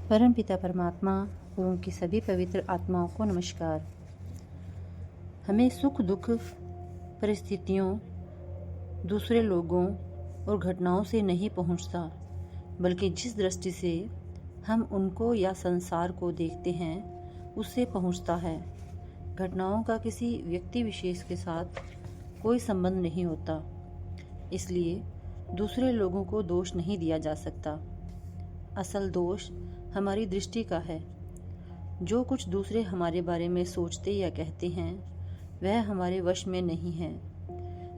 परम पिता परमात्मा और उनकी सभी पवित्र आत्माओं को नमस्कार। हमें सुख दुख परिस्थितियों, दूसरे लोगों और घटनाओं से नहीं पहुंचता, बल्कि जिस दृष्टि से हम उनको या संसार को देखते हैं उससे पहुंचता है। घटनाओं का किसी व्यक्ति विशेष के साथ कोई संबंध नहीं होता, इसलिए दूसरे लोगों को दोष नहीं दिया जा सकता। असल दोष हमारी दृष्टि का है। जो कुछ दूसरे हमारे बारे में सोचते या कहते हैं वह हमारे वश में नहीं है।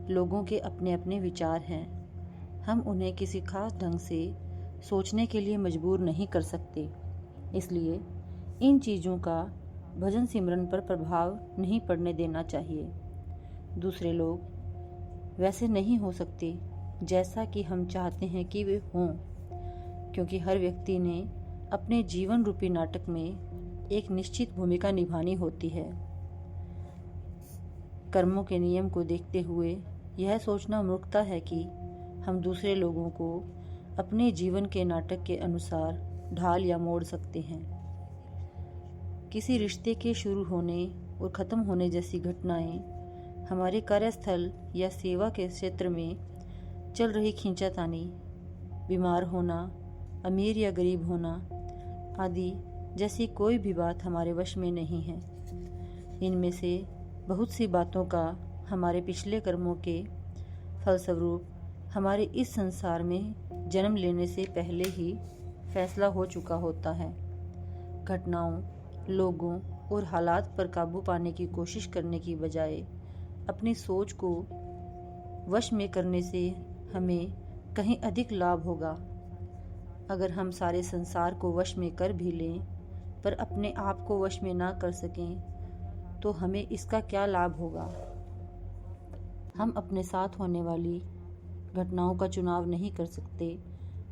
लोगों के अपने अपने विचार हैं, हम उन्हें किसी खास ढंग से सोचने के लिए मजबूर नहीं कर सकते। इसलिए इन चीज़ों का भजन सिमरन पर प्रभाव नहीं पड़ने देना चाहिए। दूसरे लोग वैसे नहीं हो सकते जैसा कि हम चाहते हैं कि वे हों, क्योंकि हर व्यक्ति ने अपने जीवन रूपी नाटक में एक निश्चित भूमिका निभानी होती है। कर्मों के नियम को देखते हुए यह सोचना मूर्खता है कि हम दूसरे लोगों को अपने जीवन के नाटक के अनुसार ढाल या मोड़ सकते हैं। किसी रिश्ते के शुरू होने और ख़त्म होने जैसी घटनाएं हमारे कार्यस्थल या सेवा के क्षेत्र में चल रही खींचातानी, बीमार होना, अमीर या गरीब होना आदि जैसी कोई भी बात हमारे वश में नहीं है। इनमें से बहुत सी बातों का हमारे पिछले कर्मों के फलस्वरूप हमारे इस संसार में जन्म लेने से पहले ही फैसला हो चुका होता है। घटनाओं, लोगों और हालात पर काबू पाने की कोशिश करने की बजाय अपनी सोच को वश में करने से हमें कहीं अधिक लाभ होगा। अगर हम सारे संसार को वश में कर भी लें पर अपने आप को वश में ना कर सकें तो हमें इसका क्या लाभ होगा। हम अपने साथ होने वाली घटनाओं का चुनाव नहीं कर सकते,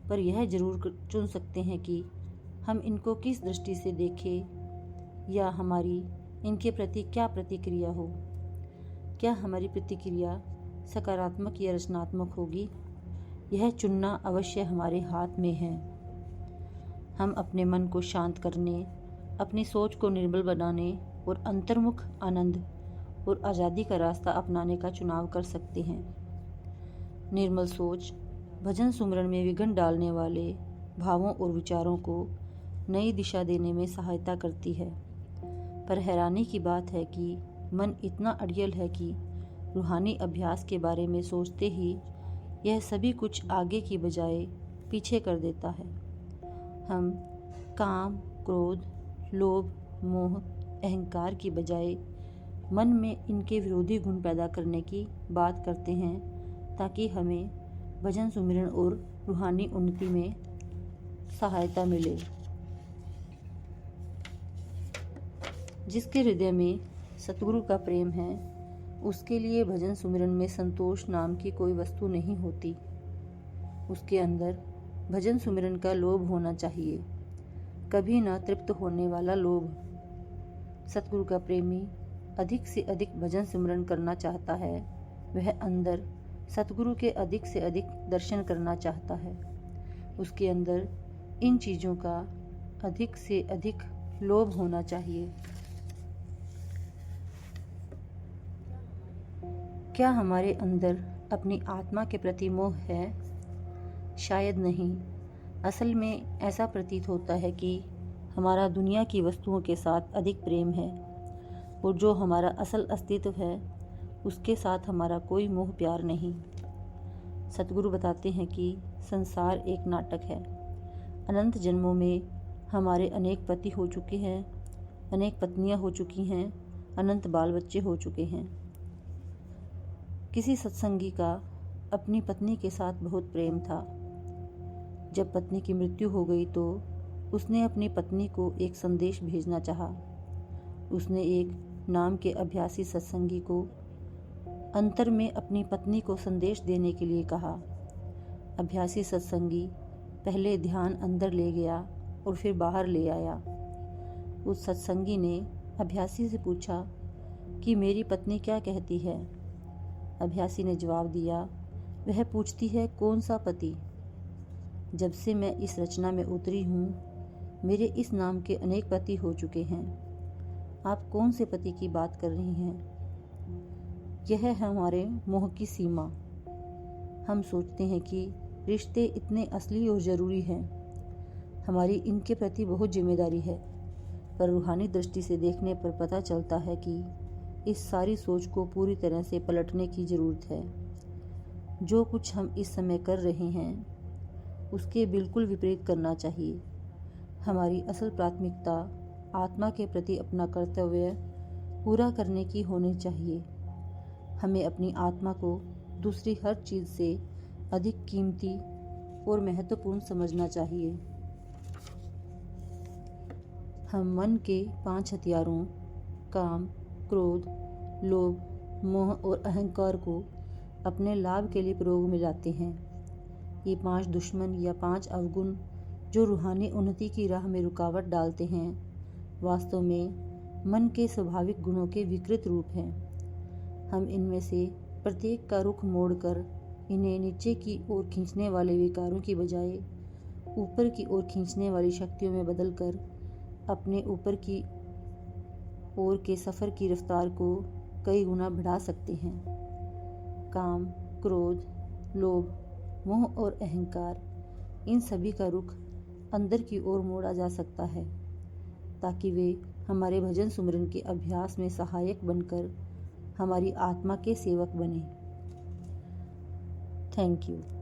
पर यह जरूर चुन सकते हैं कि हम इनको किस दृष्टि से देखें या हमारी इनके प्रति क्या प्रतिक्रिया हो। क्या हमारी प्रतिक्रिया सकारात्मक या रचनात्मक होगी, यह चुनना अवश्य हमारे हाथ में है। हम अपने मन को शांत करने, अपनी सोच को निर्मल बनाने और अंतर्मुख आनंद और आज़ादी का रास्ता अपनाने का चुनाव कर सकते हैं। निर्मल सोच भजन सुमरन में विघ्न डालने वाले भावों और विचारों को नई दिशा देने में सहायता करती है। पर हैरानी की बात है कि मन इतना अड़ियल है कि रूहानी अभ्यास के बारे में सोचते ही यह सभी कुछ आगे की बजाय पीछे कर देता है। हम काम, क्रोध, लोभ, मोह, अहंकार की बजाय मन में इनके विरोधी गुण पैदा करने की बात करते हैं ताकि हमें भजन सुमिरन और रूहानी उन्नति में सहायता मिले। जिसके हृदय में सतगुरु का प्रेम है उसके लिए भजन सुमिरन में संतोष नाम की कोई वस्तु नहीं होती। उसके अंदर भजन सुमिरन का लोभ होना चाहिए, कभी ना तृप्त होने वाला लोभ। सतगुरु का प्रेमी अधिक से अधिक भजन सुमिरन करना चाहता है, वह अंदर सतगुरु के अधिक से अधिक दर्शन करना चाहता है। उसके अंदर इन चीज़ों का अधिक से अधिक लोभ होना चाहिए। क्या हमारे अंदर अपनी आत्मा के प्रति मोह है? शायद नहीं। असल में ऐसा प्रतीत होता है कि हमारा दुनिया की वस्तुओं के साथ अधिक प्रेम है और जो हमारा असल अस्तित्व है उसके साथ हमारा कोई मोह प्यार नहीं। सतगुरु बताते हैं कि संसार एक नाटक है। अनंत जन्मों में हमारे अनेक पति हो चुके हैं, अनेक पत्नियां हो चुकी हैं, अनंत बाल बच्चे हो चुके हैं। किसी सत्संगी का अपनी पत्नी के साथ बहुत प्रेम था। जब पत्नी की मृत्यु हो गई तो उसने अपनी पत्नी को एक संदेश भेजना चाहा। उसने एक नाम के अभ्यासी सत्संगी को अंतर में अपनी पत्नी को संदेश देने के लिए कहा। अभ्यासी सत्संगी पहले ध्यान अंदर ले गया और फिर बाहर ले आया। उस सत्संगी ने अभ्यासी से पूछा कि मेरी पत्नी क्या कहती है। अभ्यासी ने जवाब दिया, वह पूछती है कौन सा पति। जब से मैं इस रचना में उतरी हूँ मेरे इस नाम के अनेक पति हो चुके हैं। आप कौन से पति की बात कर रही हैं? यह है हमारे मोह की सीमा। हम सोचते हैं कि रिश्ते इतने असली और ज़रूरी हैं। हमारी इनके प्रति बहुत जिम्मेदारी है, पर रूहानी दृष्टि से देखने पर पता चलता है कि इस सारी सोच को पूरी तरह से पलटने की ज़रूरत है। जो कुछ हम इस समय कर रहे हैं उसके बिल्कुल विपरीत करना चाहिए। हमारी असल प्राथमिकता आत्मा के प्रति अपना कर्तव्य पूरा करने की होनी चाहिए। हमें अपनी आत्मा को दूसरी हर चीज़ से अधिक कीमती और महत्वपूर्ण समझना चाहिए। हम मन के 5 हथियारों काम, क्रोध, लोभ, मोह और अहंकार को अपने लाभ के लिए प्रयोग में लाते हैं। ये 5 दुश्मन या 5 अवगुण जो रूहानी उन्नति की राह में रुकावट डालते हैं, वास्तव में मन के स्वाभाविक गुणों के विकृत रूप हैं। हम इनमें से प्रत्येक का रुख मोड़कर इन्हें नीचे की ओर खींचने वाले विकारों की बजाय ऊपर की ओर खींचने वाली शक्तियों में बदलकर अपने ऊपर की ओर के सफ़र की रफ्तार को कई गुना बढ़ा सकते हैं। काम, क्रोध, लोभ, मोह और अहंकार, इन सभी का रुख अंदर की ओर मोड़ा जा सकता है ताकि वे हमारे भजन सुमरन के अभ्यास में सहायक बनकर हमारी आत्मा के सेवक बने। Thank you.